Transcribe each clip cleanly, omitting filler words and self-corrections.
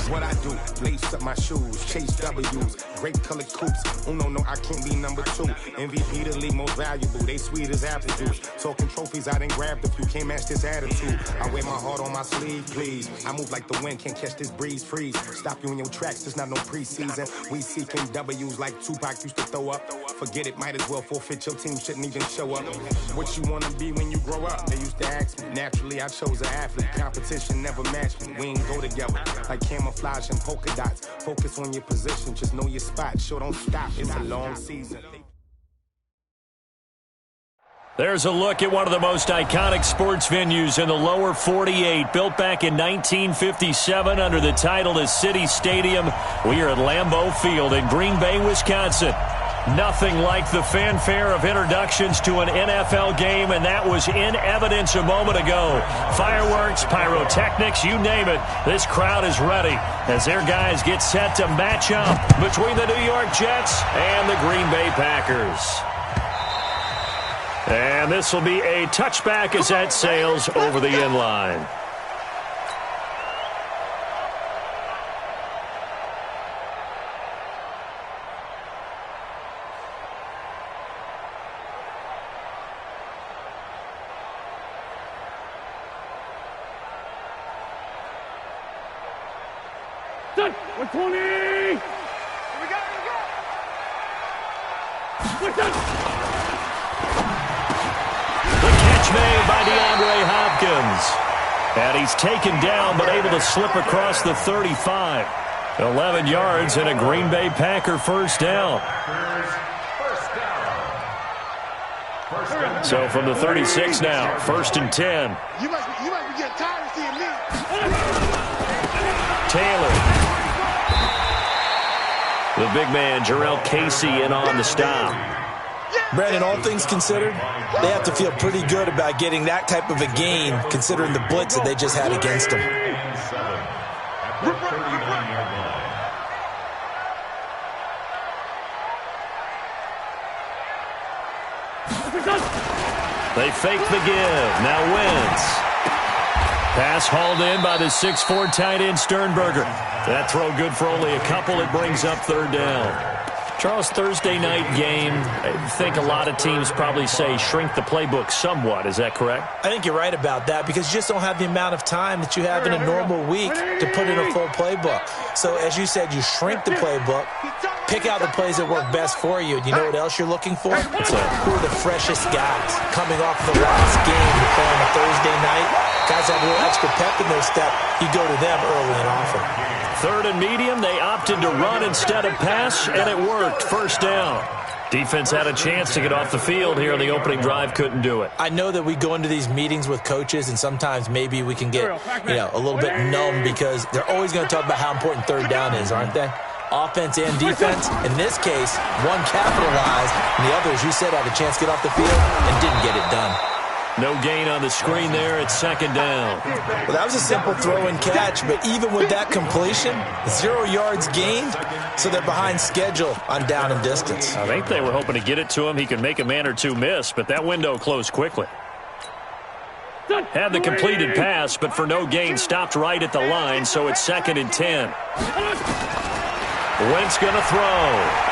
It's what I do. Lace up my shoes, chase W's, great colored coops. Uno, no, I can't be number 2. MVP the league most valuable. They sweet as apple juice. Talking trophies, I done grabbed a few. Can't match this attitude. I wear my heart on my sleeve, please. I move like the wind, can't catch this breeze. Freeze. Stop you in your tracks. There's not no preseason. We seeking W's like Tupac used to throw up. Forget it, might as well forfeit. Your team shouldn't even show up. What you wanna be when you grow up? They used to ask me. Naturally, I chose an athlete. Competition never matched me. We ain't go together like camouflage and polka dots. Focus on your position, just know your spot. Sure, don't stop. It's a long season. There's a look at one of the most iconic sports venues in the lower 48. Built back in 1957 under the title of City Stadium. We are at Lambeau Field in Green Bay, Wisconsin. Nothing like the fanfare of introductions to an NFL game, and that was in evidence a moment ago. Fireworks, pyrotechnics, you name it. This crowd is ready as their guys get set to match up between the New York Jets and the Green Bay Packers. And this will be a touchback as that sails over the end line. Done. 120. Here we go. We're done. Made by DeAndre Hopkins. And he's taken down but able to slip across the 35. 11 yards and a Green Bay Packer first down. So from the 36 now, 1st and 10. You might be getting tired of seeing me. Taylor. The big man, Jarrell Casey, in on the stop. Brandon, all things considered, they have to feel pretty good about getting that type of a gain, considering the blitz that they just had against them. They fake the give. Now Wentz. Pass hauled in by the 6'4" tight end Sternberger. That throw good for only a couple. It brings up 3rd down. Charles, Thursday night game, I think a lot of teams probably say shrink the playbook somewhat. Is that correct? I think you're right about that because you just don't have the amount of time that you have in a normal week to put in a full playbook. So as you said, you shrink the playbook, pick out the plays that work best for you. And you know what else you're looking for? Who are the freshest guys coming off the last game to play on a Thursday night? Guys have a little extra pep in their step. You go to them early and often. 3rd and medium, they opted to run instead of pass, and it worked. First down. Defense had a chance to get off the field here on the opening drive, couldn't do it. I know that we go into these meetings with coaches, and sometimes maybe we can get, a little bit numb because they're always going to talk about how important 3rd down is, aren't they? Offense and defense. In this case, one capitalized, and the other, as you said, had a chance to get off the field and didn't get it done. No gain on the screen there. It's 2nd down. Well, that was a simple throw and catch, but even with that completion, 0 yards gained, so they're behind schedule on down and distance. I think they were hoping to get it to him. He could make a man or two miss, but that window closed quickly. Had the completed pass, but for no gain, stopped right at the line, so it's 2nd and 10. Wentz going to throw.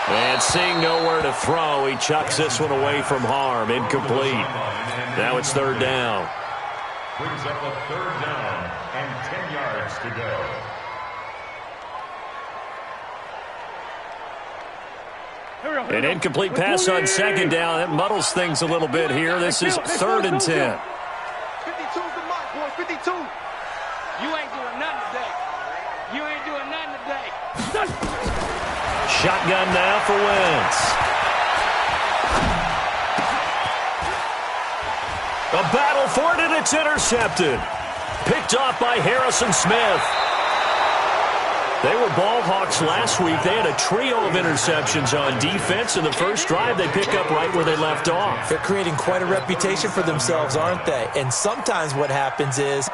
And seeing nowhere to throw, he chucks this one away from harm. Incomplete. Now it's 3rd down. Brings up a 3rd down and 10 yards to go. An incomplete pass on 2nd down. That muddles things a little bit here. This is 3rd and 10. 52's the mark, boys. 52. You ain't doing nothing today. You ain't doing nothing today. Shotgun now for Wentz. A battle for it, and it's intercepted. Picked off by Harrison Smith. They were ball hawks last week. They had a trio of interceptions on defense. In the first drive, they pick up right where they left off. They're creating quite a reputation for themselves, aren't they? And sometimes what happens is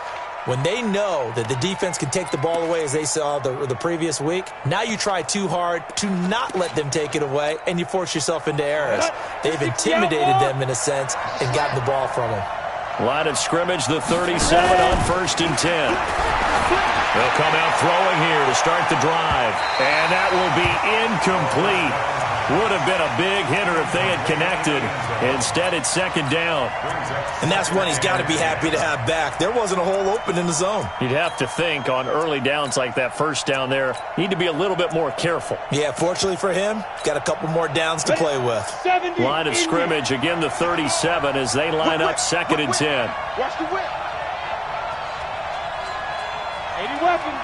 when they know that the defense can take the ball away, as they saw the previous week, now you try too hard to not let them take it away, and you force yourself into errors. They've intimidated them in a sense and gotten the ball from them. Line of scrimmage, the 37 on 1st and 10. They'll come out throwing here to start the drive. And that will be incomplete. Would have been a big hitter if they had connected. Instead, it's 2nd down. And that's one he's got to be happy to have back. There wasn't a hole open in the zone. You'd have to think on early downs like that 1st down there, need to be a little bit more careful. Yeah, fortunately for him, got a couple more downs to play with. Line of scrimmage, again the 37 as they line up 2nd and 10. Watch the whip. 80 weapons.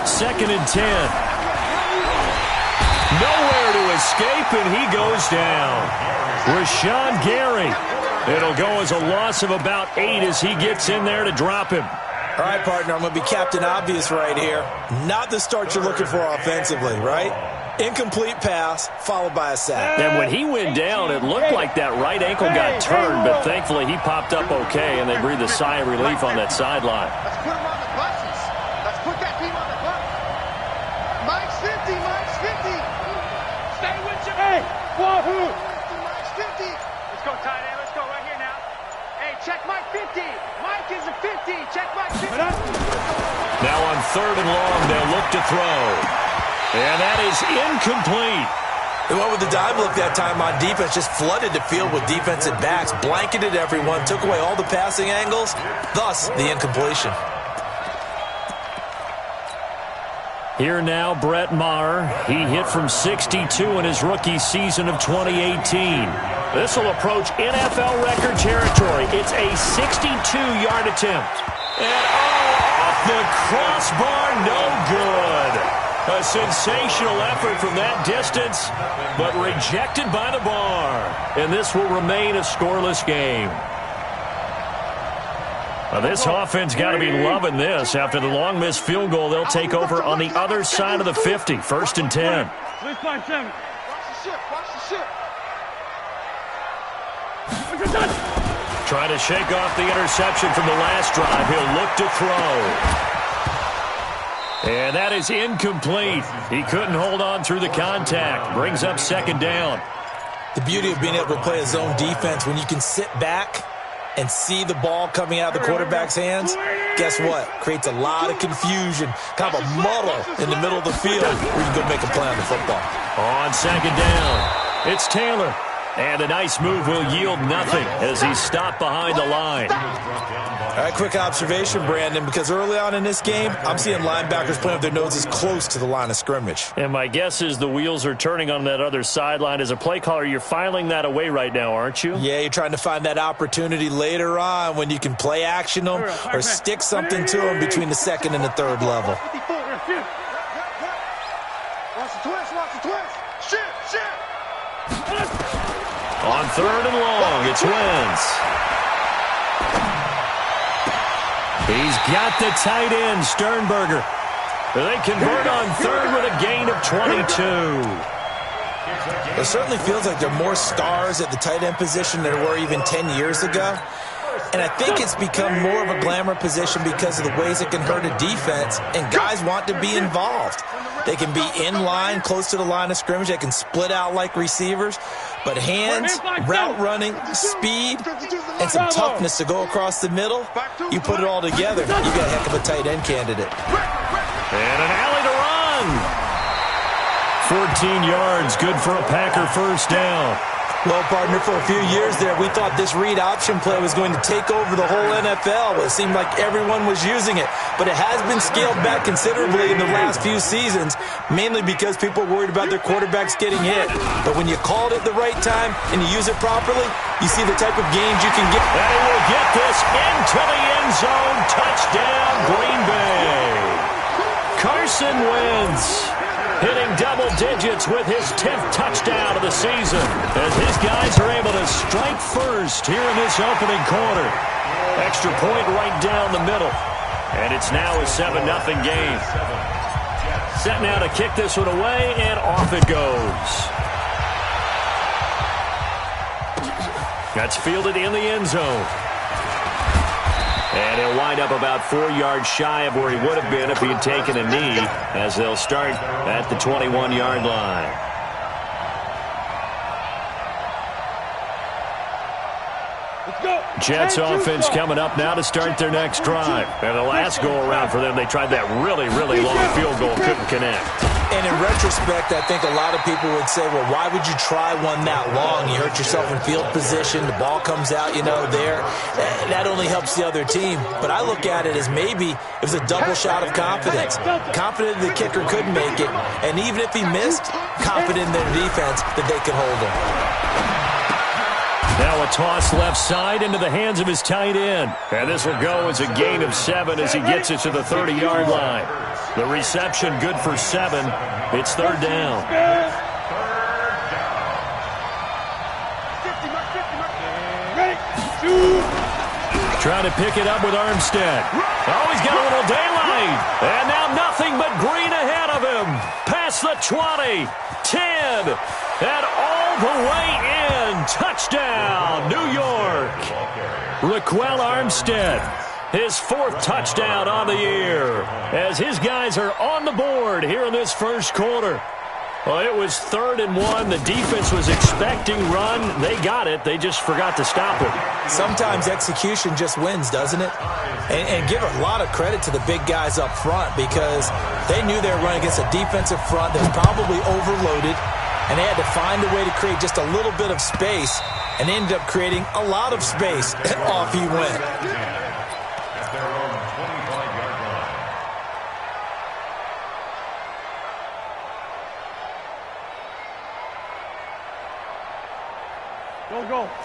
2nd and 10. Nowhere to escape, and he goes down. Rashawn Gary. It'll go as a loss of about 8 as he gets in there to drop him. All right, partner, I'm going to be Captain Obvious right here. Not the start you're looking for offensively, right? Incomplete pass, followed by a sack. And when he went down, it looked like that right ankle got turned, but thankfully he popped up okay, and they breathed a sigh of relief on that sideline. Let's put him on the buses. Let's put that team on the bus. Mike's 50, Mike's 50. Stay with you. Hey, Wahoo. Mike's 50. Let's go, tight end. Let's go right here now. Hey, check Mike 50. Mike is a 50. Check Mike 50. Now on 3rd and long, they'll look to throw. And that is incomplete. They went with the dive look that time on defense, just flooded the field with defensive backs, blanketed everyone, took away all the passing angles, thus the incompletion. Here now, Brett Maher. He hit from 62 in his rookie season of 2018. This will approach NFL record territory. It's a 62-yard attempt. And off the crossbar, no good. A sensational effort from that distance, but rejected by the bar. And this will remain a scoreless game. Now this offense got to be loving this. After the long missed field goal, they'll take over on the other side of the 50. 1st and 10. Watch the ship. Watch the ship. Trying to shake off the interception from the last drive. He'll look to throw. And that is incomplete. He couldn't hold on through the contact. Brings up 2nd down. The beauty of being able to play a zone defense when you can sit back and see the ball coming out of the quarterback's hands, guess what? Creates a lot of confusion, kind of a muddle in the middle of the field where you can go make a play on the football. On 2nd down, it's Taylor. And a nice move will yield nothing as he's stopped behind the line. All right, quick observation, Brandon, because early on in this game, I'm seeing linebackers playing with their noses close to the line of scrimmage. And my guess is the wheels are turning on that other sideline. As a play caller, you're filing that away right now, aren't you? Yeah, you're trying to find that opportunity later on when you can play action them or stick something to them between the 2nd and the 3rd level. Watch the twist. Watch the twist. Shit. On 3rd and long, it's Wentz. He's got the tight end, Sternberger. They convert on 3rd with a gain of 22. It certainly feels like there are more stars at the tight end position than there were even 10 years ago. And I think it's become more of a glamour position because of the ways it can hurt a defense, and guys want to be involved. They can be in line, close to the line of scrimmage. They can split out like receivers. But hands, route running, speed, and some toughness to go across the middle, you put it all together, you got a heck of a tight end candidate. And an alley to run. 14 yards, good for a Packer 1st down. Well, partner, for a few years there, we thought this read option play was going to take over the whole NFL. It seemed like everyone was using it. But it has been scaled back considerably in the last few seasons, mainly because people are worried about their quarterbacks getting hit. But when you called it the right time and you use it properly, you see the type of gains you can get. And he will get this into the end zone. Touchdown, Green Bay. Carson Wentz hitting double digits with his 10th touchdown of the season as his guys are able to strike first here in this opening quarter. Extra point right down the middle. And it's now a 7-0 game. Set now to kick this one away, and off it goes. That's fielded in the end zone. And he'll wind up about 4 yards shy of where he would have been if he had taken a knee, as they'll start at the 21-yard line. Jets offense coming up now to start their next drive. And the last go-around for them, they tried that really, really long field goal, couldn't connect. And in retrospect, I think a lot of people would say, well, why would you try one that long? You hurt yourself in field position. The ball comes out, there. That only helps the other team. But I look at it as maybe it was a double shot of confidence. Confident the kicker couldn't make it. And even if he missed, confident in their defense that they could hold him. Now a toss left side into the hands of his tight end. And this will go as a gain of 7 as he gets it to the 30-yard line. The reception good for 7. It's third down. Trying to pick it up with Armstead. Oh, he's got a little daylight. And now nothing but green ahead of him. Past the 20, 10, and all the way in. Touchdown, New York. Raquel Armstead, his 4th touchdown on the year, as his guys are on the board here in this first quarter. Well, it was 3rd and 1. The defense was expecting run. They got it. They just forgot to stop it. Sometimes execution just wins, doesn't it? And give a lot of credit to the big guys up front because they knew they were running against a defensive front that was probably overloaded, and they had to find a way to create just a little bit of space, and they ended up creating a lot of space. Off he went.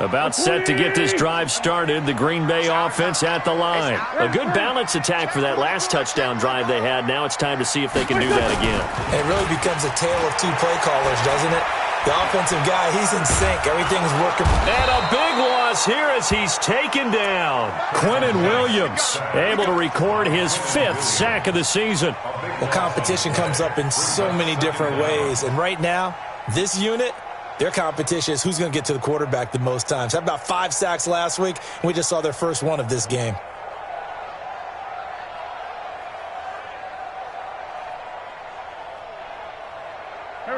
About set to get this drive started. The Green Bay offense at the line. A good balance attack for that last touchdown drive they had. Now it's time to see if they can do that again. It really becomes a tale of 2 play callers, doesn't it? The offensive guy, he's in sync. Everything's working. And a big loss here as he's taken down. Quinnen Williams able to record his 5th sack of the season. Well, competition comes up in so many different ways. And right now, this unit, their competition is who's going to get to the quarterback the most times. Had about 5 sacks last week, and we just saw their first one of this game.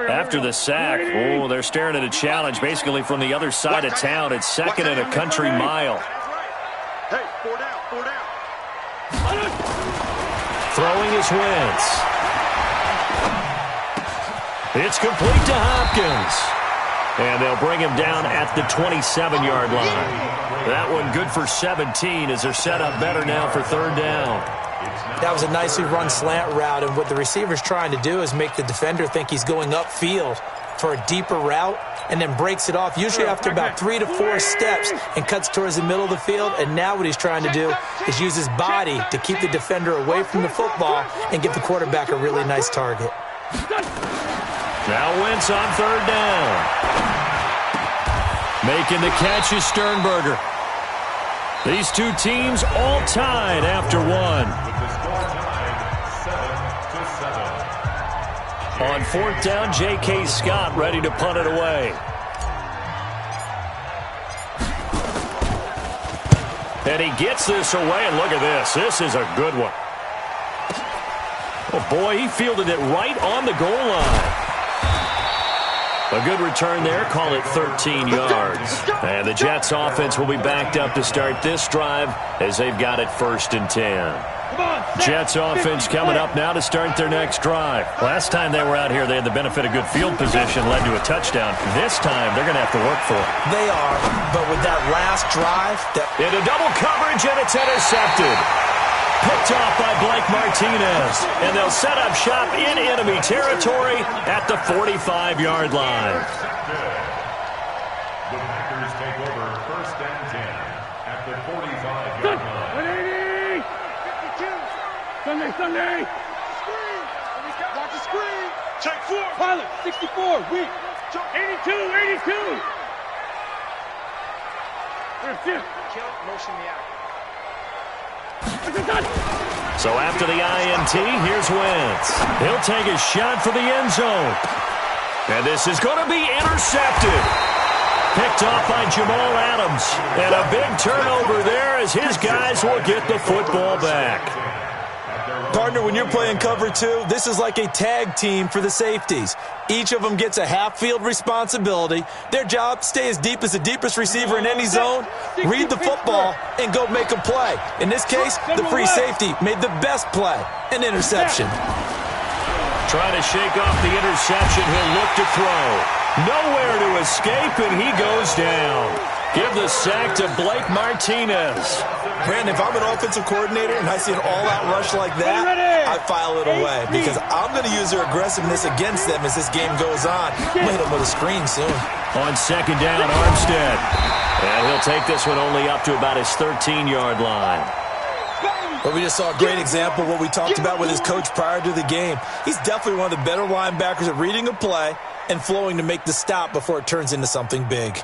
After the sack, they're staring at a challenge basically from the other side of town. It's 2nd and a country mile. Hey, 4 down, 4 down. Throwing his Wentz. It's complete to Hopkins. And they'll bring him down at the 27-yard line. That one good for 17 as they're set up better now for 3rd down. That was a nicely run slant route, and what the receiver's trying to do is make the defender think he's going upfield for a deeper route and then breaks it off, usually after about 3 to 4 steps, and cuts towards the middle of the field. And now what he's trying to do is use his body to keep the defender away from the football and give the quarterback a really nice target. Now Wentz on 3rd down. Making the catch is Sternberger. These two teams all tied after 1. On 4th down, J.K. Scott ready to punt it away. And he gets this away, and look at this. This is a good one. Oh, boy, he fielded it right on the goal line. A good return there. Call it 13 yards. And the Jets offense will be backed up to start this drive as they've got it 1st and 10. Jets offense coming up now to start their next drive. Last time they were out here, they had the benefit of good field position, led to a touchdown. This time, they're going to have to work for it. They are, but with that last drive... Into double coverage, and it's intercepted. Picked off by Blake Martinez. And they'll set up shop in enemy territory at the 45-yard line. The Packers take over 1st and 10 at the 45-yard line. 52. Sunday. Screen. Watch the screen. Check 4. Pilot, 64. Weak. 82. There's 2. Kill, motion me out. So after the INT, here's Wentz. He'll take a shot for the end zone. And this is going to be intercepted. Picked off by Jamal Adams. And a big turnover there as his guys will get the football back. Partner, when you're playing cover 2, this is like a tag team for the safeties. Each of them gets a half-field responsibility. Their job, stay as deep as the deepest receiver in any zone, read the football, and go make a play. In this case, the free safety made the best play, an interception. Trying to shake off the interception, he'll look to throw. Nowhere to escape, and he goes down. Give the sack to Blake Martinez. Brandon, if I'm an offensive coordinator and I see an all-out rush like that, I file it away because I'm going to use their aggressiveness against them as this game goes on. I'm going to hit them with a screen soon. On second down, Armstead. And he'll take this one only up to about his 13-yard line. But we just saw a great example of what we talked about with his coach prior to the game. He's definitely one of the better linebackers at reading a play and flowing to make the stop before it turns into something big.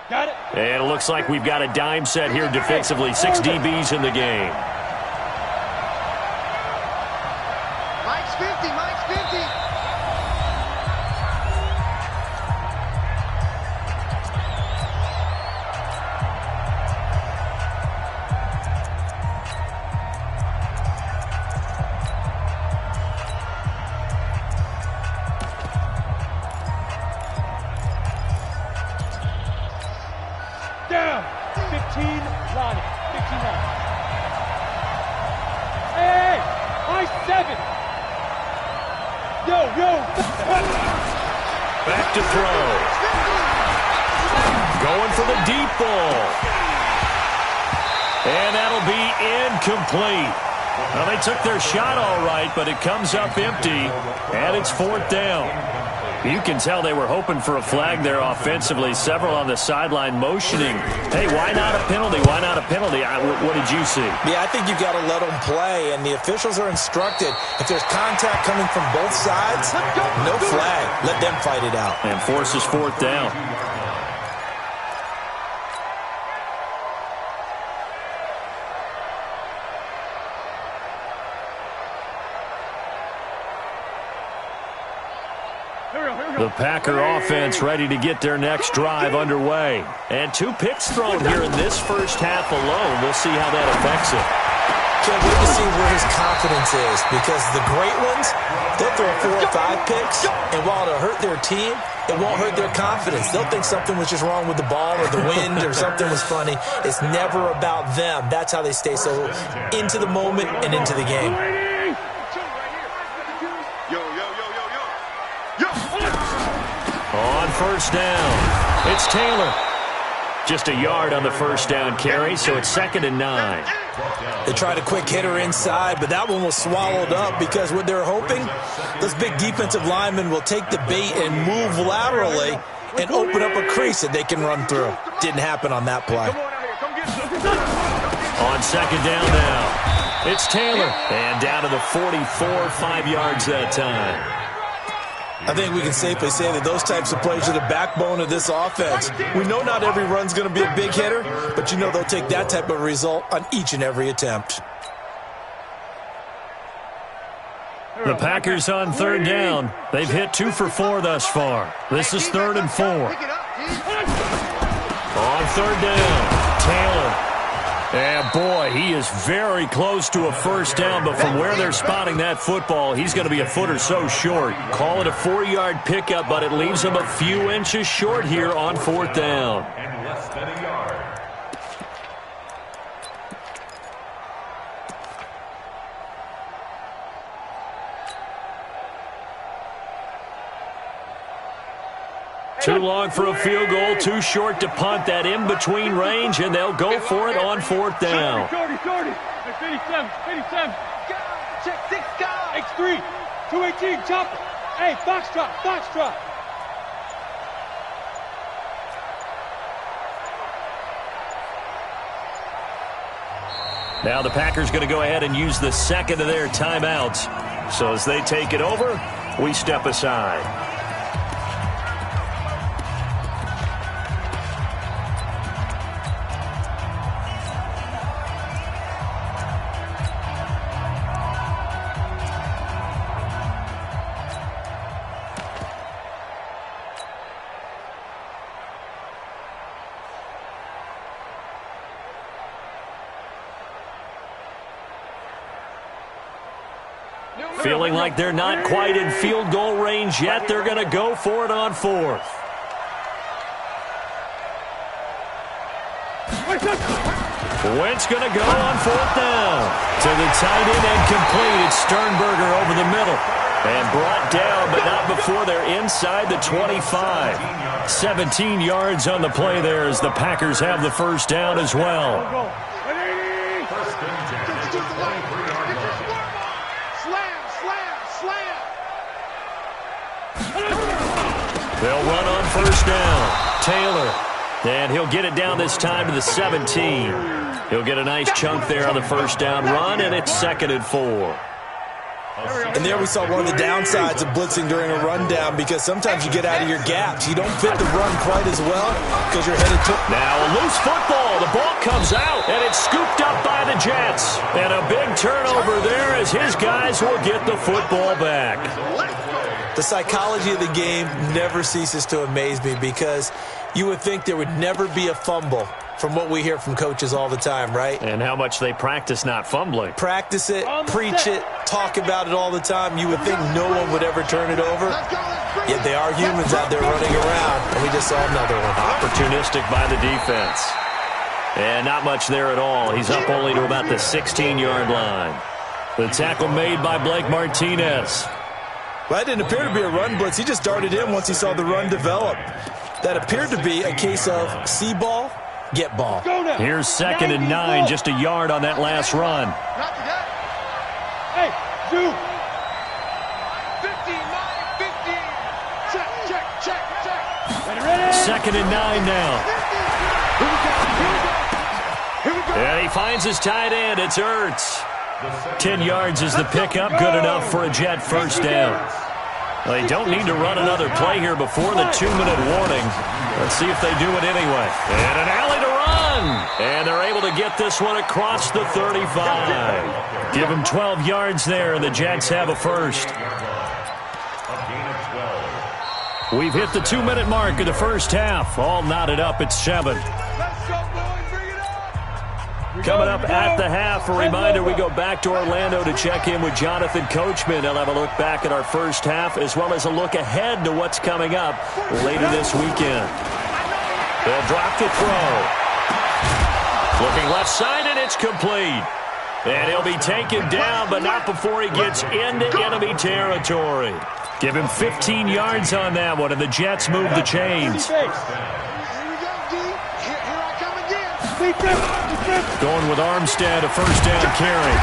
Got it. And it looks like we've got a dime set here defensively. 6 DBs in the game. Mike's 50, Mike's 50. Down. 15 line. 15 line. Hey, I 7. Yo. Back to throw. Going for the deep ball. And that'll be incomplete. Well, they took their shot all right, but it comes up empty, and it's 4th down. You can tell they were hoping for a flag there offensively. Several on the sideline motioning. Hey, why not a penalty? Why not a penalty? What did you see? Yeah, I think you've got to let them play, and the officials are instructed. If there's contact coming from both sides, no flag. Let them fight it out. And forces 4th down. The Packer offense ready to get their next drive underway. And 2 picks thrown here in this first half alone. We'll see how that affects it. Can't wait to see where his confidence is because the great ones, they'll throw 4 or 5 picks, and while it'll hurt their team, it won't hurt their confidence. They'll think something was just wrong with the ball or the wind or something was funny. It's never about them. That's how they stay so into the moment and into the game. On first down, it's Taylor. Just a yard on the first down carry, so it's 2nd and 9. They tried a quick hitter inside, but that one was swallowed up because what they're hoping, those big defensive linemen will take the bait and move laterally and open up a crease that they can run through. Didn't happen on that play. On second down now, it's Taylor. And down to the 44, 5 yards that time. I think we can safely say that those types of plays are the backbone of this offense. We know not every run's going to be a big hitter, but you know they'll take that type of result on each and every attempt. The Packers on 3rd down. They've hit 2 for 4 thus far. This is 3rd and 4. On 3rd down, Taylor. And boy, he is very close to a first down, but from where they're spotting that football, he's going to be a foot or so short. Call it a 4-yard pickup, but it leaves him a few inches short here on 4th down. And less than a yard. Too long for a field goal, too short to punt. That in-between range, and they'll go for it on 4th down. 30. 57. Check 6 guys. X3. 218. Chopper. Hey, Foxtrot. Now the Packers going to go ahead and use the second of their timeouts. So as they take it over, we step aside. Feeling like they're not quite in field goal range yet. They're going to go for it on fourth. Wentz going to go on fourth down. To the tight end and complete. It's Sternberger over the middle. And brought down, but not before they're inside the 25. 17 yards on the play there as the Packers have the first down as well. They'll run on first down. Taylor. And he'll get it down this time to the 17. He'll get a nice chunk there on the first down run, and it's 2nd and 4. And there we saw one of the downsides of blitzing during a rundown, because sometimes you get out of your gaps. You don't fit the run quite as well because you're headed to... Now a loose football. The ball comes out, and it's scooped up by the Jets. And a big turnover there as his guys will get the football back. The psychology of the game never ceases to amaze me, because you would think there would never be a fumble from what we hear from coaches all the time, right? And how much they practice not fumbling. Practice it, preach it, talk about it all the time. You would think no one would ever turn it over. Yet they are humans out there running around, and we just saw another one. Opportunistic by the defense. And not much there at all. He's up only to about the 16-yard line. The tackle made by Blake Martinez. Well, that didn't appear to be a run blitz. He just darted in once he saw the run develop. That appeared to be a case of see ball, get ball. Here's 2nd and 9, just a yard on that last run. Hey, Zoo. 15, 2nd and 9 now. And he finds his tight end. It's Ertz. 10 yards is the pickup. Good enough for a Jet first down. They don't need to run another play here before the 2-minute warning. Let's see if they do it anyway. And an alley to run. And they're able to get this one across the 35. Give them 12 yards there, and the Jets have a first. We've hit the 2-minute mark of the first half. All knotted up at 7. Coming up at the half, a reminder, we go back to Orlando to check in with Jonathan Coachman. He'll have a look back at our first half, as well as a look ahead to what's coming up later this weekend. They'll drop the throw. Looking left side, and it's complete. And he'll be taken down, but not before he gets into enemy territory. Give him 15 yards on that one, and the Jets move the chains. Going with Armstead, a first down carry.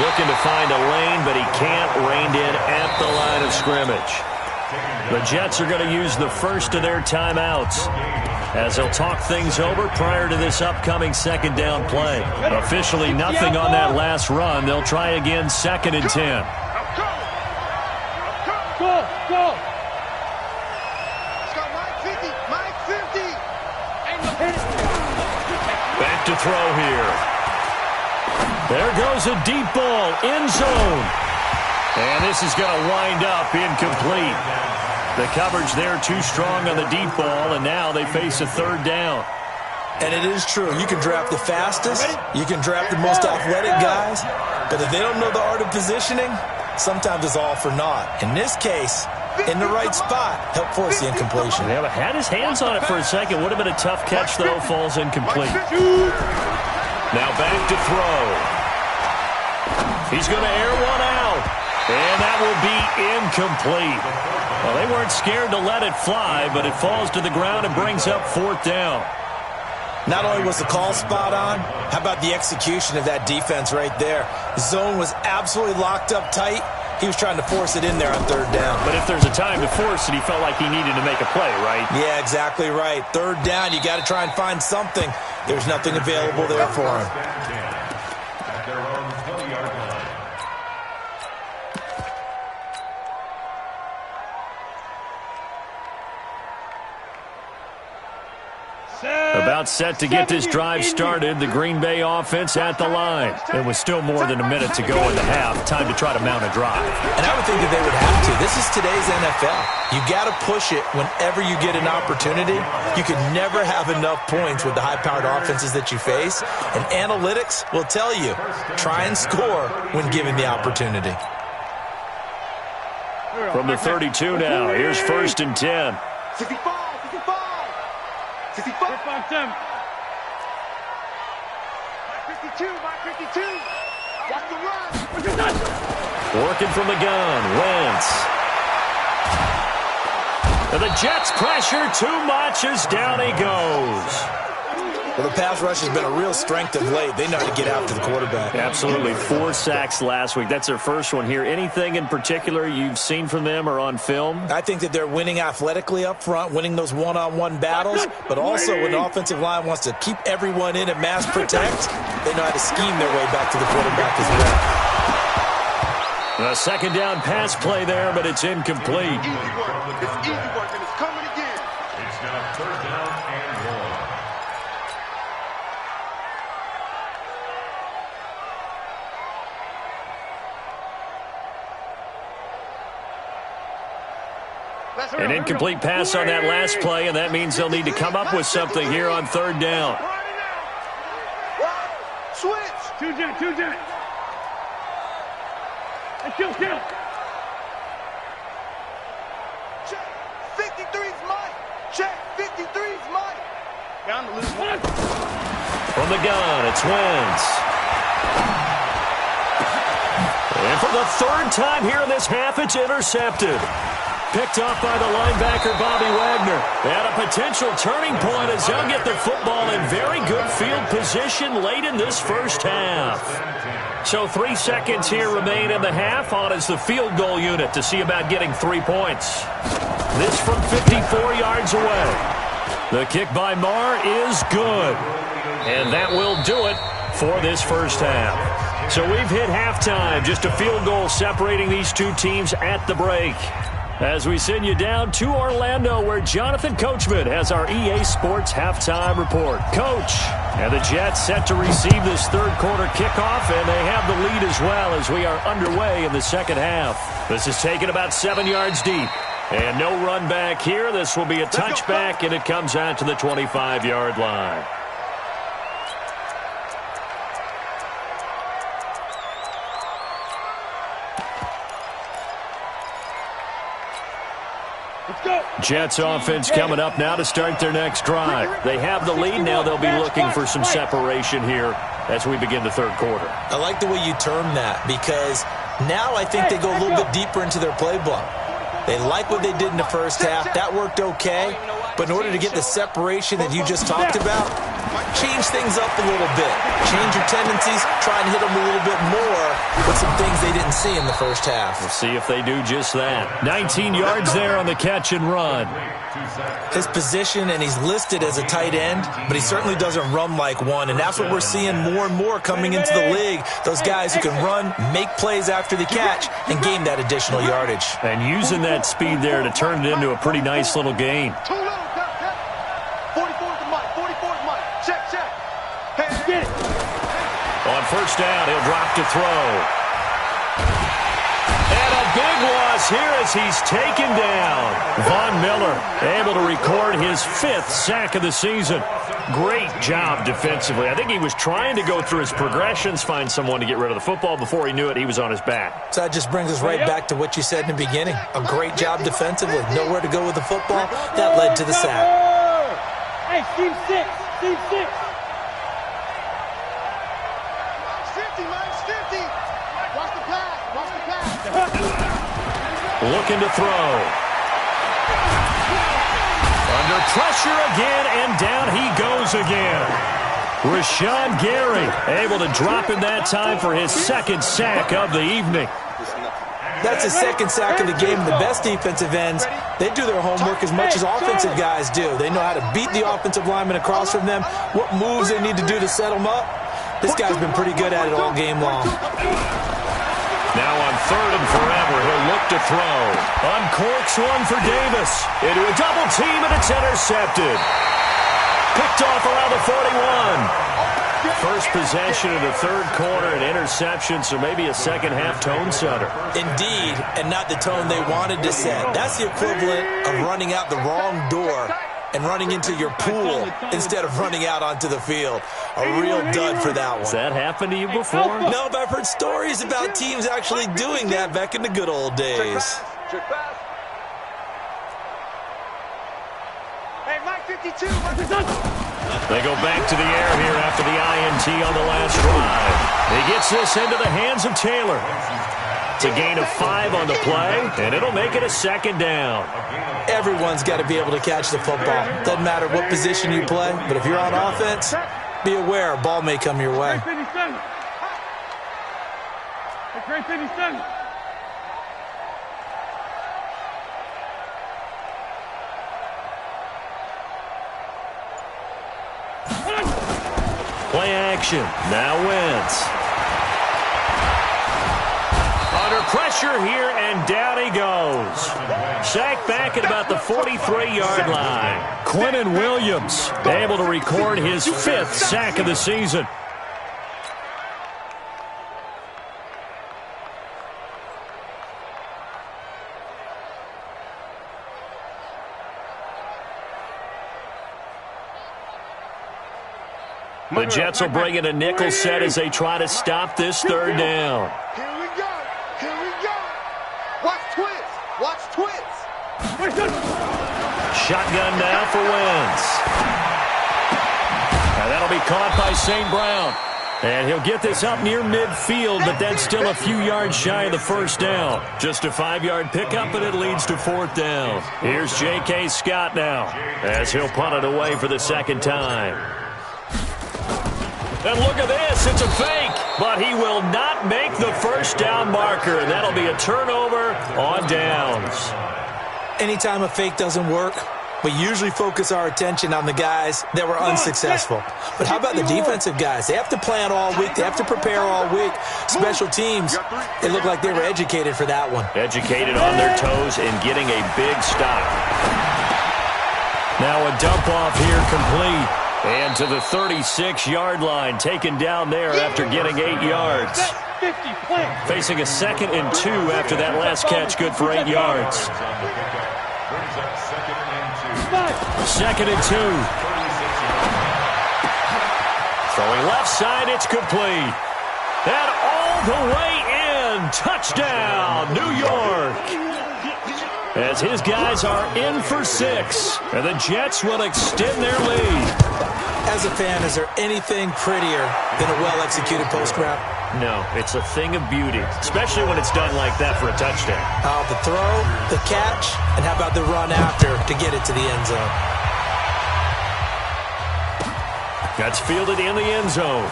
Looking to find a lane, but he can't. Reined in at the line of scrimmage. The Jets are going to use the first of their timeouts as they'll talk things over prior to this upcoming 2nd down play. Officially nothing on that last run. They'll try again 2nd and 10. Go. Back to throw here. There goes a deep ball, end zone. And this is going to wind up incomplete. The coverage there too strong on the deep ball, and now they face a 3rd down. And it is true. You can draft the fastest. You can draft the most athletic guys. But if they don't know the art of positioning, sometimes it's all for naught. In this case, in the right spot, help force the incompletion. Yeah, but had his hands on it for a second. Would have been a tough catch, though. Falls incomplete. Now back to throw. He's going to air one out. And that will be incomplete. Well, they weren't scared to let it fly, but it falls to the ground and brings up 4th down. Not only was the call spot on, how about the execution of that defense right there? The zone was absolutely locked up tight. He was trying to force it in there on 3rd down. But if there's a time to force it, he felt like he needed to make a play, right? Yeah, exactly right. 3rd down, you got to try and find something. There's nothing available there for him. At their own 20-yard line. About set to get this drive started. The Green Bay offense at the line. It was still more than a minute to go in the half. Time to try to mount a drive. And I would think that they would have to. This is today's NFL. You got to push it whenever you get an opportunity. You can never have enough points with the high-powered offenses that you face. And analytics will tell you, try and score when given the opportunity. From the 32 now, here's 1st and 10. 65. 65. 5-7. 52. Watch the run. Working from the gun, Wentz. And the Jets pressure too much as down he goes. Well, the pass rush has been a real strength of late. They know how to get after the quarterback. Absolutely. 4 sacks last week. That's their first one here. Anything in particular you've seen from them or on film? I think that they're winning athletically up front, winning those one-on-one battles, but also when the offensive line wants to keep everyone in and mass protect, they know how to scheme their way back to the quarterback as well. A second down pass play there, but it's incomplete. Easy work. It's easy work, and it's coming again. It's now 3rd down and 1. An incomplete pass on that last play, and that means they'll need to come up with something here on 3rd down. Switch. 2 jet. Hey, kill. Check. 53's Mike. Check. 53's Mike. Down to lose 1. From the gun, it's Wentz. And for the 3rd time here in this half, it's intercepted. Picked off by the linebacker, Bobby Wagner. They had a potential turning point as they'll get the football in very good field position late in this first half. So 3 seconds here remain in the half on as the field goal unit to see about getting 3 points. This from 54 yards away. The kick by Marr is good. And that will do it for this first half. So we've hit halftime. Just a field goal separating these two teams at the break. As we send you down to Orlando, where Jonathan Coachman has our EA Sports halftime report. Coach, and the Jets set to receive this 3rd quarter kickoff, and they have the lead as well as we are underway in the second half. This is taken about 7 yards deep. And no run back here. This will be a touchback, and it comes out to the 25-yard line. Jets offense coming up now to start their next drive. They have the lead now. They'll be looking for some separation here as we begin the 3rd quarter. I like the way you term that because now I think they go a little bit deeper into their playbook. They like what they did in the first half. That worked okay. But in order to get the separation that you just talked about, change things up a little bit. Change your tendencies. Try and hit them a little bit more with some things they didn't see in the first half. We'll see if they do just that. 19 yards there on the catch and run. His position, and he's listed as a tight end, but he certainly doesn't run like one, and that's what we're seeing more and more coming into the league. Those guys who can run, make plays after the catch, and gain that additional yardage. And using that speed there to turn it into a pretty nice little gain. 44's Mike. 44's Mike. Check. Get it. On 1st down, he'll drop to throw. And a big loss here as he's taken down. Von Miller able to record his 5th sack of the season. Great job defensively. I think he was trying to go through his progressions, find someone to get rid of the football. Before he knew it, he was on his back. So that just brings us right back to what you said in the beginning. A great job defensively. Nowhere to go with the football. That led to the sack. Hey, team 6. Team 6. Mine's 50. Watch the pass. Looking to throw. Under pressure again, and down he goes again. Rashawn Gary able to drop in that time for his 2nd sack of the evening. That's his 2nd sack of the game. The best defensive ends, they do their homework as much as offensive guys do. They know how to beat the offensive lineman across from them, what moves they need to do to set them up. This guy's been pretty good at it all game long. Now on 3rd and forever, he'll look to throw. Uncorks one for Davis. Into a double team, and it's intercepted. Picked off around the 41. First possession in the 3rd quarter, an interception, so maybe a second half tone setter. Indeed, and not the tone they wanted to set. That's the equivalent of running out the wrong door and running into your pool instead of running out onto the field. A real dud for that one. Has that happened to you before? No, but I've heard stories about teams actually doing that back in the good old days. Trick pass. Hey, Mike 52. They go back to the air here after the INT on the last drive. He gets this into the hands of Taylor. It's a gain of 5 on the play, and it'll make it a second down. Everyone's got to be able to catch the football. Doesn't matter what position you play, but if you're on offense, be aware a ball may come your way. Great 57. Hey, great 57. Play action. Now Wentz. Under pressure here, and down he goes. Sacked back at about the 43-yard line. Quinnen Williams able to record his 5th sack of the season. The Jets will bring in a nickel set as they try to stop this third down. Here we go. Here we go. Watch twist. Watch twist. Shotgun now for Wentz. And that'll be caught by St. Brown. And he'll get this up near midfield, but that's still a few yards shy of the first down. Just a 5-yard pickup, and it leads to 4th down. Here's J.K. Scott now as he'll punt it away for the second time. And look at this, it's a fake, but he will not make the first down marker, and that'll be a turnover on downs. Anytime a fake doesn't work, we usually focus our attention on the guys that were unsuccessful. But how about the defensive guys? They have to plan all week. They have to prepare all week. Special teams, they look like they were educated for that one. Educated on their toes and getting a big stop. Now a dump off here complete. And to the 36-yard line, taken down there after getting 8 yards. Facing a 2nd and 2 after that last catch, good for 8 yards. 2nd and 2. Throwing left side, it's complete. And all the way in, touchdown, New York. As his guys are in for 6, and the Jets will extend their lead. As a fan, is there anything prettier than a well-executed post route? No, it's a thing of beauty, especially when it's done like that for a touchdown. The throw, the catch, and how about the run after to get it to the end zone? That's fielded in the end zone.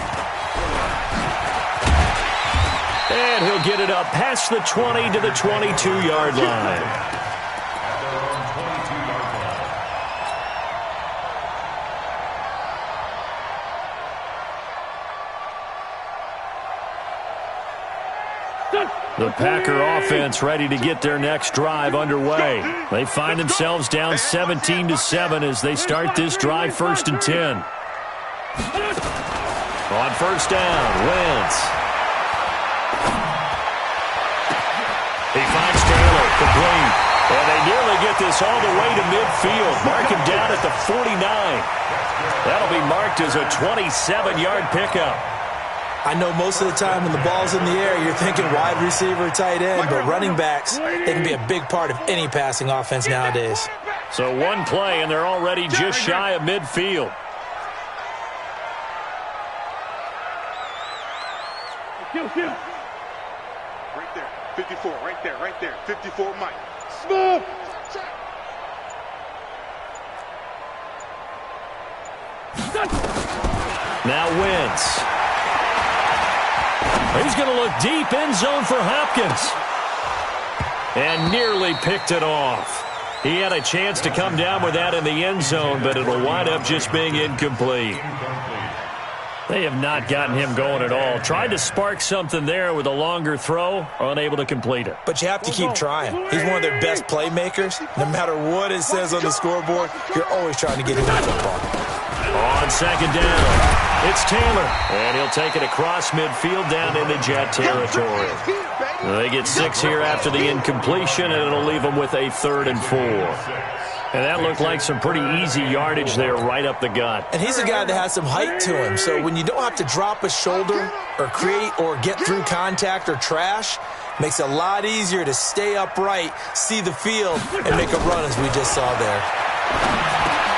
And he'll get it up past the 20 to the 22-yard line. The Packer offense ready to get their next drive underway. They find themselves down 17-7 as they start this drive 1st and 10. On first down, Wentz. He finds Taylor, complete. And they nearly get this all the way to midfield. Mark him down at the 49. That'll be marked as a 27-yard pickup. I know most of the time when the ball's in the air, you're thinking wide receiver, tight end, but running backs, they can be a big part of any passing offense nowadays. So one play, and they're already just shy of midfield. Right there. 54, right there, right there. 54, Mike. Smooth. Now Wentz. He's going to look deep, end zone for Hopkins. And nearly picked it off. He had a chance to come down with that in the end zone, but it'll wind up just being incomplete. They have not gotten him going at all. Tried to spark something there with a longer throw, unable to complete it. But you have to keep trying. He's one of their best playmakers. No matter what it says on the scoreboard, you're always trying to get him the football. On second down, it's Taylor. And he'll take it across midfield down into Jet territory. They get 6 here after the incompletion, and it'll leave them with a 3rd and 4. And that looked like some pretty easy yardage there right up the gut. And he's a guy that has some height to him. So when you don't have to drop a shoulder or create or get through contact or trash, Makes it a lot easier to stay upright, see the field, and make a run as we just saw there.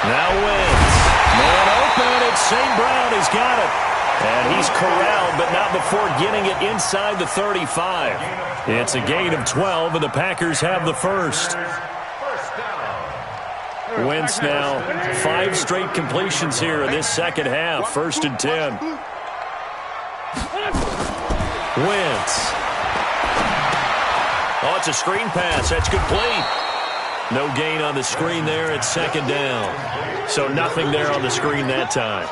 Now Wentz. Man open, it's St. Brown. He's got it. And he's corralled, but not before getting it inside the 35. It's a gain of 12, and the Packers have the first. Wentz now 5 straight completions here in this second half. 1st and 10. Wentz. Oh, it's a screen pass. That's complete. No gain on the screen there. It's 2nd down. So nothing there on the screen that time.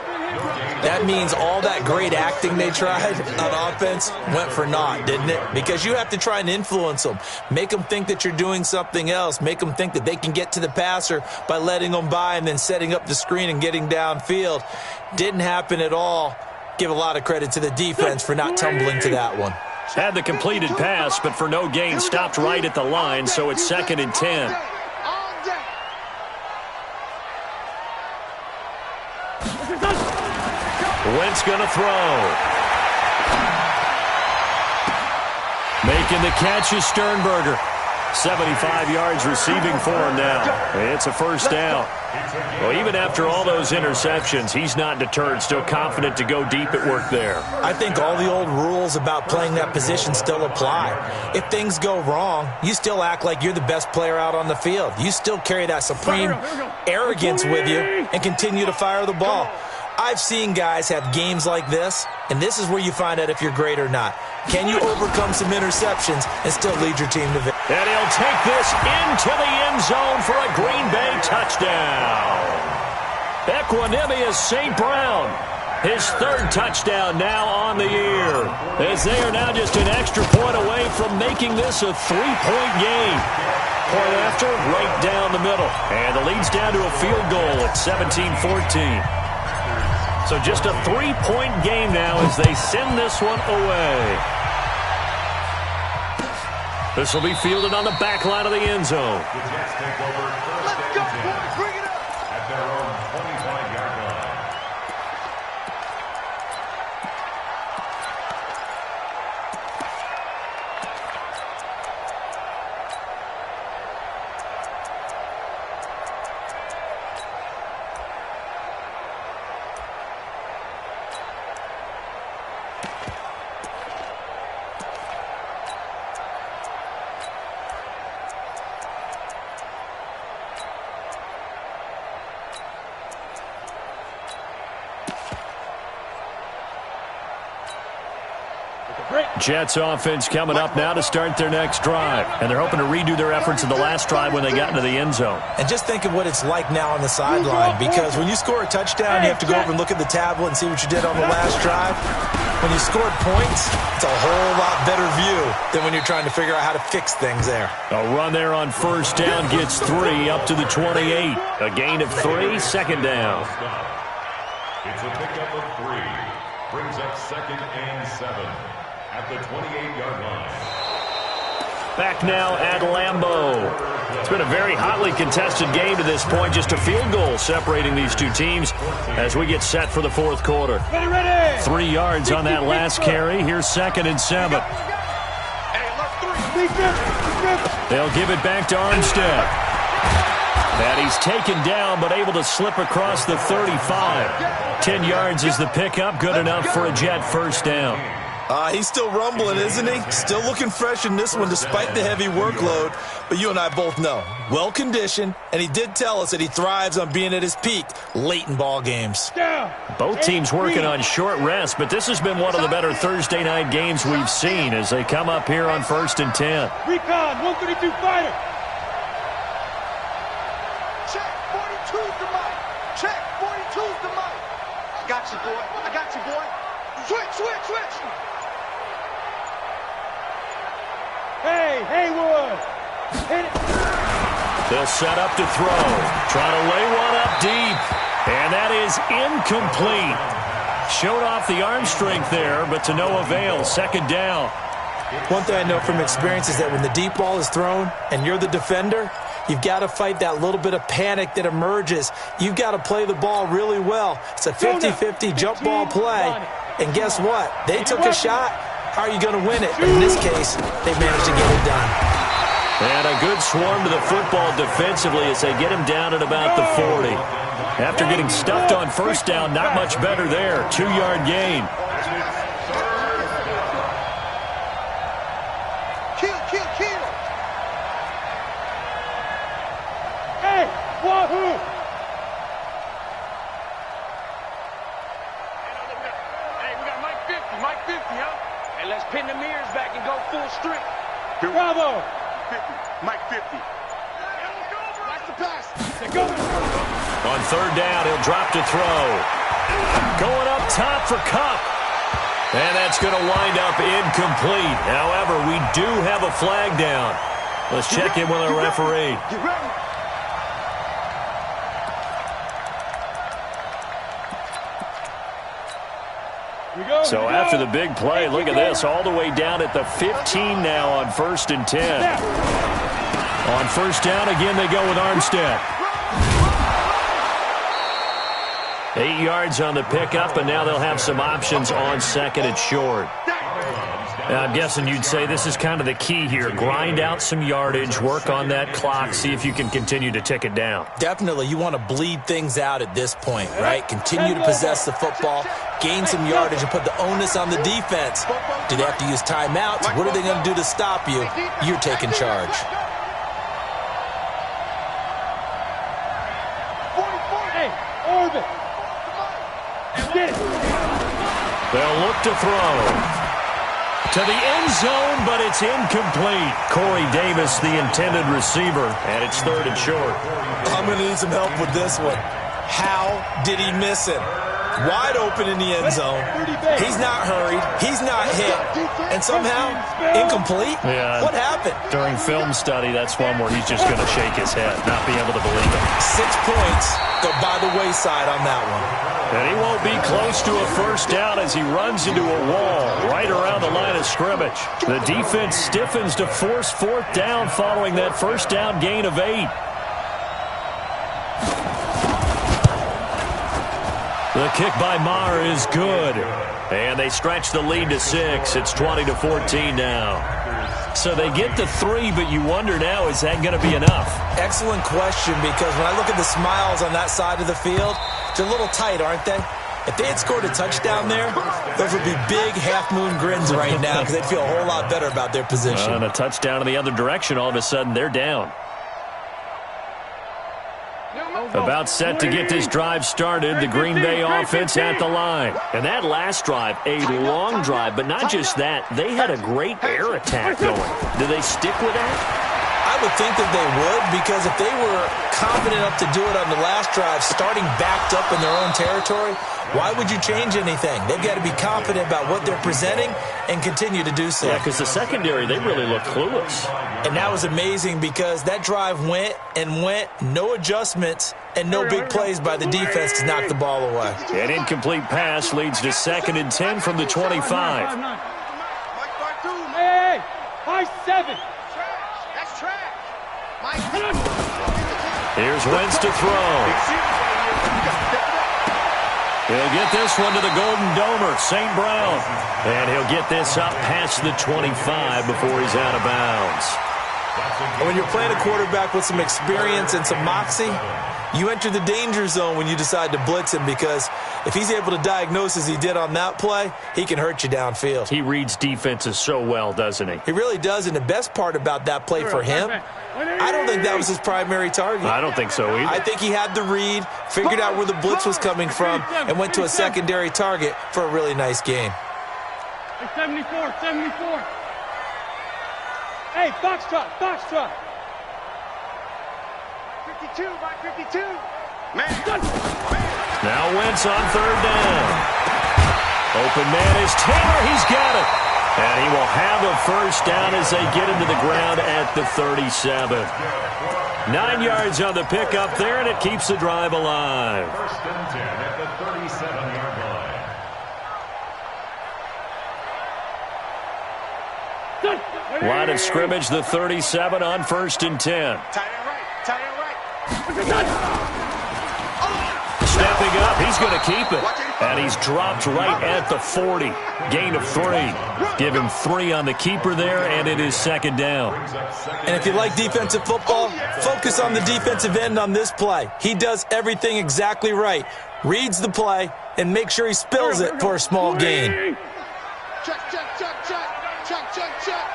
That means all that great acting they tried on offense went for naught, didn't it? Because you have to try and influence them. Make them think that you're doing something else. Make them think that they can get to the passer by letting them by and then setting up the screen and getting downfield. Didn't happen at all. Give a lot of credit to the defense for not tumbling to that one. Had the completed pass, but for no gain, stopped right at the line, so it's 2nd and 10. Wentz going to throw. Making the catch is Sternberger. 75 yards receiving for him now. It's a 1st down. Well, even after all those interceptions, he's not deterred, still confident to go deep at work there. I think all the old rules about playing that position still apply. If things go wrong, you still act like you're the best player out on the field. You still carry that supreme arrogance with you and continue to fire the ball. I've seen guys have games like this, and this is where you find out if you're great or not. Can you overcome some interceptions and still lead your team to victory? And he'll take this into the end zone for a Green Bay touchdown. Equanimous St. Brown, his 3rd touchdown now on the year, as they are now just an extra point away from making this a 3-point game. Point after, right down the middle. And the lead's down to a field goal at 17-14. So just a 3-point game now as they send this one away. This will be fielded on the back line of the end zone. The Jets take over 1st and 10 Bring it up. at their own 25-yard line. Jets offense coming up now to start their next drive. And they're hoping to redo their efforts in the last drive when they got into the end zone. And just think of what it's like now on the sideline, because when you score a touchdown, you have to go over and look at the tablet and see what you did on the last drive. When you scored points, it's a whole lot better view than when you're trying to figure out how to fix things there. A run there on 1st down gets 3 up to the 28. A gain of 3, 2nd down. It's a pickup of 3. Brings up 2nd and 7 at the 28-yard line. Back now at Lambeau. It's been a very hotly contested game to this point. Just a field goal separating these two teams as we get set for the 4th quarter. 3 yards on that last carry. Here's 2nd and 7. They'll give it back to Armstead. And he's taken down but able to slip across the 35. 10 yards is the pickup. Good enough for a Jet 1st down. He's still rumbling, isn't he? Still looking fresh in this one despite the heavy workload. But you and I both know, well-conditioned, and he did tell us that he thrives on being at his peak late in ball games. Both teams working on short rest, but this has been one of the better Thursday night games we've seen as they come up here on 1st and 10. Recon, 132 fighter. Check, 42's the mic. Check, 42's the mic. I got you, boy. I got you, boy. Switch, switch, switch. Hey, Haywood. Hit it. They'll set up to throw. Trying to lay one up deep. And that is incomplete. Showed off the arm strength there, but to no avail. 2nd down. One thing I know from experience is that when the deep ball is thrown and you're the defender, you've got to fight that little bit of panic that emerges. You've got to play the ball really well. It's a 50-50 jump ball play. And guess what? They took a shot. how are you going to win it? In this case, they managed to get it done. And a good swarm to the football defensively as they get him down at about the 40. After getting stuffed on first down, not much better there. 2-yard gain. Kill. Hey, wahoo! Hey, we got Mike 50, huh? Hey, let's pin the mirrors back and go full strip. Bravo! 50, Mike 50. Watch the pass. They're going. On third down, he'll drop to throw. Going up top for Cup. And that's going to wind up incomplete. However, we do have a flag down. Let's check in with our referee. Get ready. So after the big play, look at this, all the way down at the 15 now on 1st and 10. On first down, again, they go with Armstead. 8 yards on the pickup, and now they'll have some options on second and short. Now, I'm guessing you'd say this is kind of the key here. Grind out some yardage, work on that clock, see if you can continue to tick it down. Definitely, you want to bleed things out at this point, right? Continue to possess the football, gain some yardage, and put the onus on the defense. Do they have to use timeouts? What are they going to do to stop you? You're taking charge. Hey, Orbit. They'll look to throw. To the end zone, but it's incomplete. Corey Davis, the intended receiver, and it's 3rd and short. I'm going to need some help with this one. How did he miss him? Wide open in the end zone. He's not hurried. He's not hit. And somehow, incomplete? Yeah. What happened? During film study, that's one where he's just going to shake his head, not be able to believe it. 6 points go by the wayside on that one. And he won't be close to a first down as he runs into a wall right around the line of scrimmage. The defense stiffens to force 4th down following that first down gain of 8. The kick by Maher is good. And they stretch the lead to 6. It's 20-14 now. So they get to 3, but you wonder now, is that going to be enough? Excellent question, because when I look at the smiles on that side of the field, they're a little tight, aren't they? If they had scored a touchdown there, those would be big half-moon grins right now because they'd feel a whole lot better about their position. And a touchdown in the other direction, all of a sudden they're down. About set to get this drive started, the Green Bay offense at the line. And that last drive, a long drive, but not just that, they had a great air attack going. Do they stick with that? I would think that they would, because if they were confident enough to do it on the last drive, starting backed up in their own territory, why would you change anything? They've got to be confident about what they're presenting and continue to do so. Yeah, because the secondary, they really look clueless. And that was amazing because that drive went and went, no adjustments, and no big plays by the defense to knock the ball away. An incomplete pass leads to 2nd and 10 from the 25. Hey, high 7. That's trash. Mike. Here's Wentz to throw. He'll get this one to the Golden Domer, St. Brown. And he'll get this up past the 25 before he's out of bounds. When you're playing a quarterback with some experience and some moxie, you enter the danger zone when you decide to blitz him, because if he's able to diagnose as he did on that play, he can hurt you downfield. He reads defenses so well, doesn't he? He really does, and the best part about that play for him, I don't think that was his primary target. I don't think so either. I think he had the read, figured out where the blitz was coming from, and went to a secondary target for a really nice gain. 74. Hey, Foxtrot. 52, Mike 52. Man. Now Wentz on 3rd down. Open man is Taylor. He's got it. And he will have a first down as they get him to the ground at the 37. 9 yards on the pickup there, and it keeps the drive alive. 1st and 10 at the 37-yard line. Line of scrimmage, the 37 on 1st and 10. Tight end right. Stepping up, he's going to keep it. And he's dropped right at the 40. Gain of 3. Give him 3 on the keeper there, and it is second down. And if you like defensive football, focus on the defensive end on this play. He does everything exactly right. Reads the play, and make sure he spills it for a small gain. Check, check, check, check. Check, check, check.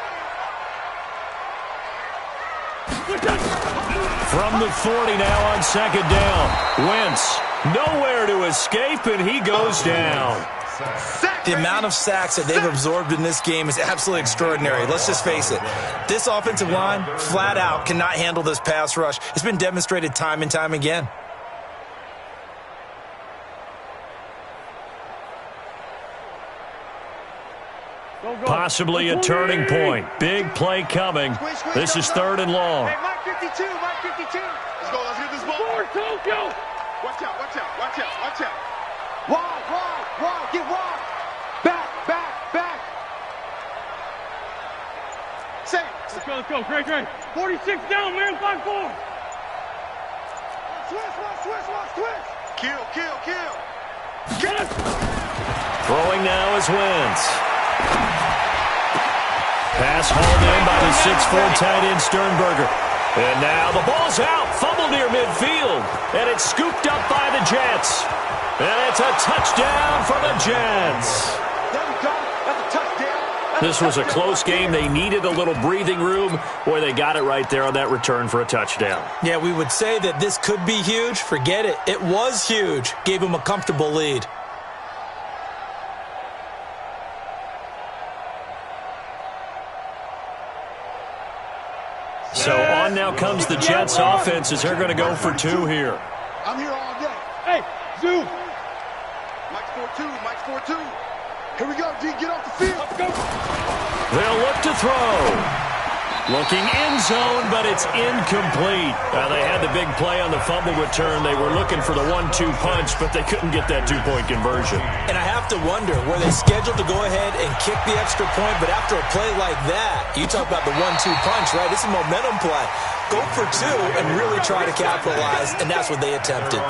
From the 40 now on second down. Wentz, nowhere to escape, and he goes down. The amount of sacks that they've absorbed in this game is absolutely extraordinary. Let's just face it. This offensive line, flat out, cannot handle this pass rush. It's been demonstrated time and time again. Possibly a turning point. Big play coming. This is 3rd and long. Hey, Mike 52, Mike 52. Let's go, let's get this ball. Forward, Tokyo. Watch out, watch out, watch out, watch out. Wide, wide, wide, get wide. Back, back, back. Say it. Let's go. Great. 46 down, man, 5-4. Switch. Kill. Throwing now is Wentz. Pass hauled in by the 6'4" tight end Sternberger. And now the ball's out. Fumble near midfield. And it's scooped up by the Jets. And it's a touchdown for the Jets. There we go. That's a touchdown. This was a close game. They needed a little breathing room. Boy, they got it right there on that return for a touchdown. Yeah, we would say that this could be huge. Forget it. It was huge. Gave them a comfortable lead. So on now comes the Jets offense as they're going to go for 2 here. I'm here all day. Hey, zoom. Mike's 4-2. Here we go, D. Get off the field. Let's go. They'll look to throw. Looking end zone, but it's incomplete. They had the big play on the fumble return. They were looking for the 1-2 punch, but they couldn't get that 2-point conversion. And I have to wonder, were they scheduled to go ahead and kick the extra point, but after a play like that, you talk about the 1-2 punch, right? It's a momentum play. Go for 2 and really try to capitalize, and that's what they attempted.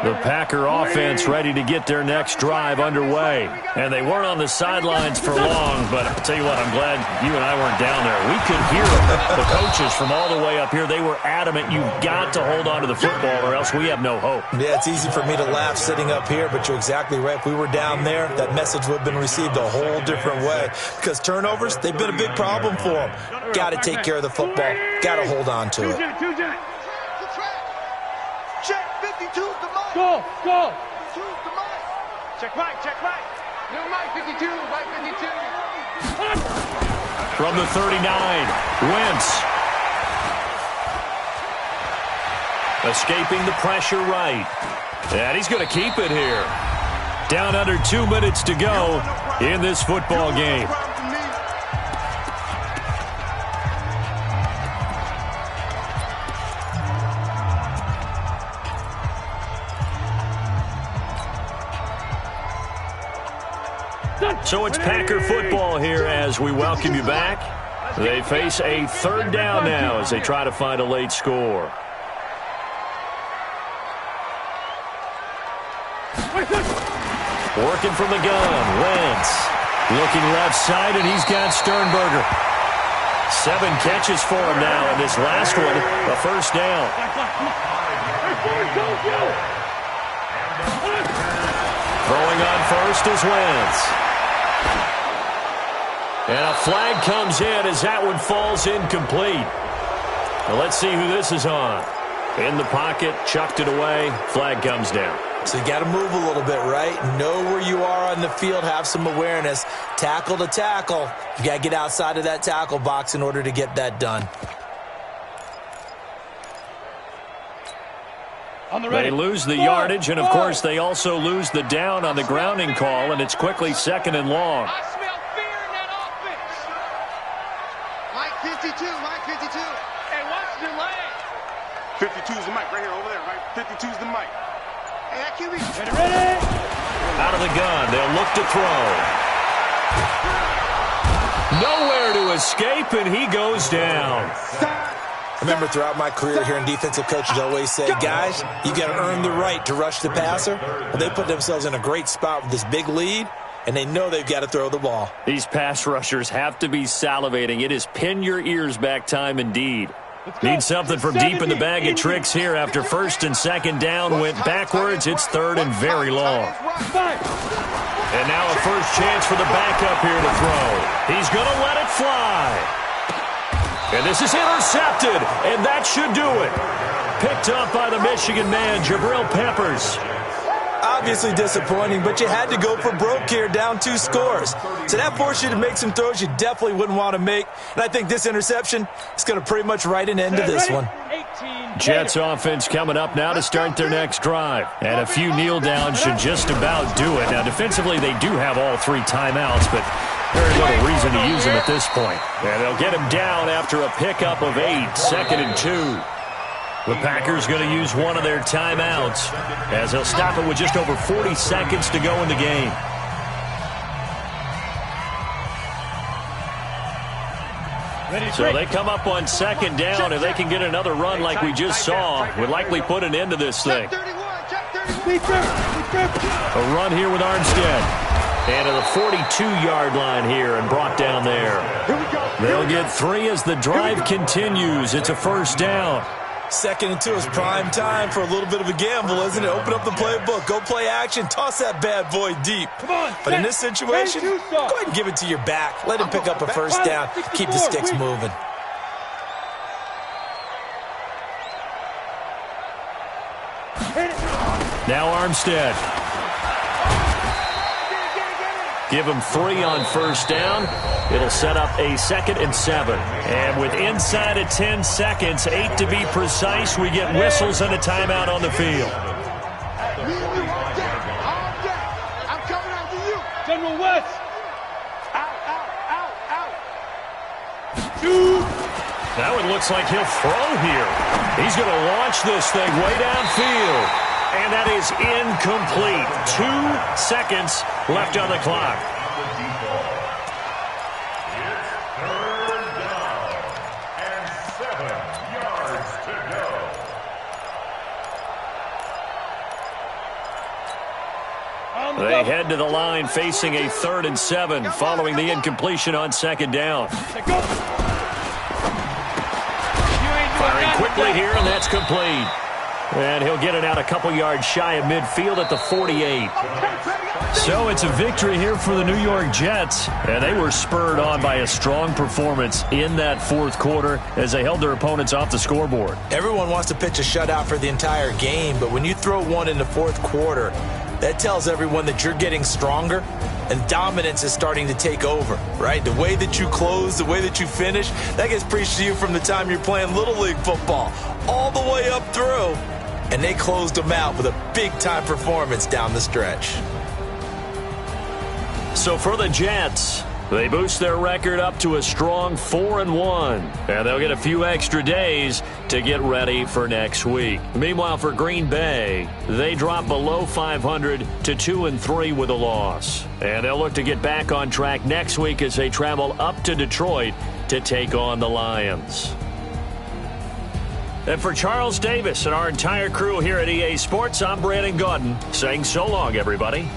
The Packer offense ready to get their next drive underway. And they weren't on the sidelines for long, but I'll tell you what, I'm glad you and I weren't down there. We could hear the coaches from all the way up here. They were adamant, you've got to hold on to the football or else we have no hope. Yeah, it's easy for me to laugh sitting up here, but you're exactly right. If we were down there, that message would have been received a whole different way. Because turnovers, they've been a big problem for them. Got to take care of the football. Got to hold on to it. Check 52 the mic. Go. 52 the mic. Check Mike. No, Mike 52, Mike 52. From the 39, Wentz. Escaping the pressure right. And he's going to keep it here. Down under 2 minutes to go in this football game. So it's Packer football here as we welcome you back. They face a 3rd down now as they try to find a late score. Working from the gun, Wentz. Looking left side, and he's got Sternberger. 7 catches for him now, and this last one, a 1st down. Throwing on first is Wentz. And a flag comes in as that one falls incomplete. Now let's see who this is on. In the pocket, chucked it away, flag comes down. So you got to move a little bit, right? Know where you are on the field, have some awareness. Tackle to tackle. You got to get outside of that tackle box in order to get that done. They lose the yardage, and of course they also lose the down on the grounding call, and it's quickly 2nd and long. I smell fear in that offense. Mike 52, Mike 52. Hey, watch the leg. 52's the mic right here, over there, right? 52's the mic. Hey, that QB. Ready? Out of the gun, they'll look to throw. Nowhere to escape, and he goes down. remember throughout my career here in defensive coaches always say, guys, you got to earn the right to rush the passer. Well, they put themselves in a great spot with this big lead, and they know they've got to throw the ball. These pass rushers have to be salivating. It is pin your ears back time indeed. Need something from deep in the bag of tricks here after first and second down went backwards. It's third and very long. And now a first chance for the backup here to throw. He's going to let it fly. And this is intercepted, and that should do it. Picked up by the Michigan man, Jabril Peppers. Obviously disappointing, but you had to go for broke here, down 2 scores. So that forced you to make some throws you definitely wouldn't want to make. And I think this interception is going to pretty much write an end to this one. Jets offense coming up now to start their next drive. And a few kneel downs should just about do it. Now, defensively, they do have all 3 timeouts, but very little reason to use them at this point. And they'll get him down after a pickup of 8, 2nd and 2. The Packers going to use one of their timeouts as they'll stop it with just over 40 seconds to go in the game. So they come up on 2nd down. If they can get another run like we just saw, would likely put an end to this thing. A run here with Armstead. And to the 42-yard line here and brought down there. They'll get 3 as the drive continues. It's a first down. 2nd and 2 is prime time for a little bit of a gamble, isn't it? Open up the playbook, go play action, toss that bad boy deep. But in this situation, go ahead and give it to your back. Let him pick up a first down. Keep the sticks moving. Now Armstead. Give him 3 on first down. It'll set up a 2nd and 7. And with inside of 10 seconds, 8 to be precise, we get whistles and a timeout on the field. I'm coming after you. General West. Out. Now it looks like he'll throw here. He's going to launch this thing way downfield. And that is incomplete. 2 seconds left on the clock. They head to the line facing a 3rd and 7 following the incompletion on 2nd down. Firing quickly here, and that's complete. And he'll get it out a couple yards shy of midfield at the 48. So it's a victory here for the New York Jets. And they were spurred on by a strong performance in that 4th quarter as they held their opponents off the scoreboard. Everyone wants to pitch a shutout for the entire game, but when you throw one in the 4th quarter, that tells everyone that you're getting stronger and dominance is starting to take over, right? The way that you close, the way that you finish, that gets preached to you from the time you're playing Little League football all the way up through. And they closed them out with a big-time performance down the stretch. So for the Jets, they boost their record up to a strong 4-1. And they'll get a few extra days to get ready for next week. Meanwhile, for Green Bay, they drop below 500 to 2-3 with a loss. And they'll look to get back on track next week as they travel up to Detroit to take on the Lions. And for Charles Davis and our entire crew here at EA Sports, I'm Brandon Gaudin saying so long, everybody.